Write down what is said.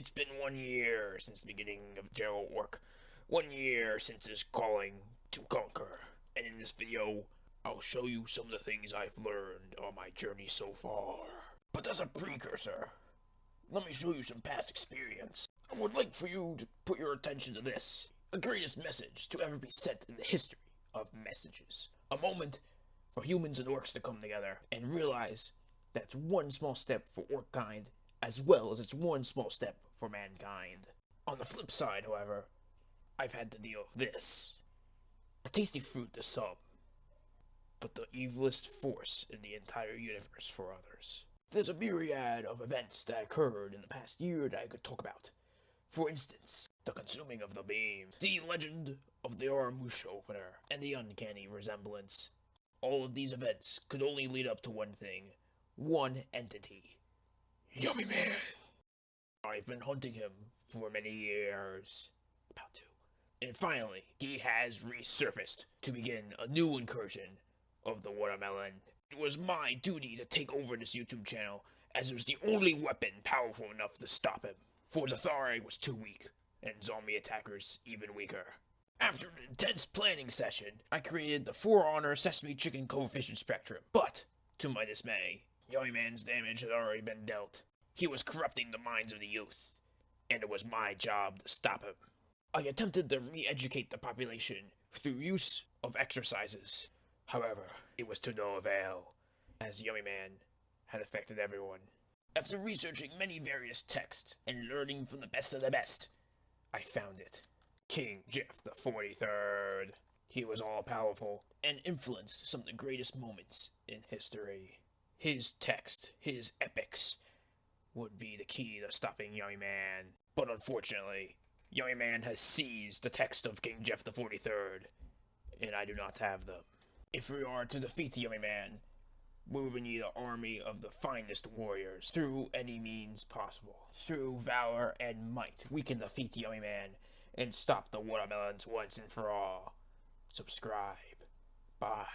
It's been 1 year since the beginning of General Orc. 1 year since his calling to conquer. And in this video, I'll show you some of the things I've learned on my journey so far. But as a precursor, let me show you some past experience. I would like for you to put your attention to this. The greatest message to ever be sent in the history of messages. A moment for humans and orcs to come together and realize that it's one small step for orc kind, as well as it's one small step for mankind. On the flip side, however, I've had to deal with this. A tasty fruit to some, but the evilest force in the entire universe for others. There's a myriad of events that occurred in the past year that I could talk about. For instance, the consuming of the beam, the legend of the Aramush opener, and the uncanny resemblance. All of these events could only lead up to one thing, one entity. Yummy Man! I've been hunting him for many years. About to. And finally, he has resurfaced to begin a new incursion of the watermelon. It was my duty to take over this YouTube channel, as it was the only weapon powerful enough to stop him. For the Thari was too weak, and zombie attackers even weaker. After an intense planning session, I created the For Honor Sesame Chicken Coefficient Spectrum. But, to my dismay, Yummy Man's damage had already been dealt. He was corrupting the minds of the youth, and it was my job to stop him. I attempted to re-educate the population through use of exercises. However, it was to no avail, as Yummy Man had affected everyone. After researching many various texts and learning from the best of the best, I found it. King Jeff the 43rd. He was all-powerful and influenced some of the greatest moments in history. His text, his epics, would be the key to stopping Yummy Man. But unfortunately, Yummy Man has seized the text of King Jeff the 43rd, and I do not have them. If we are to defeat Yummy Man, we will need an army of the finest warriors, through any means possible. Through valor and might, we can defeat Yummy Man and stop the watermelons once and for all. Subscribe. Bye.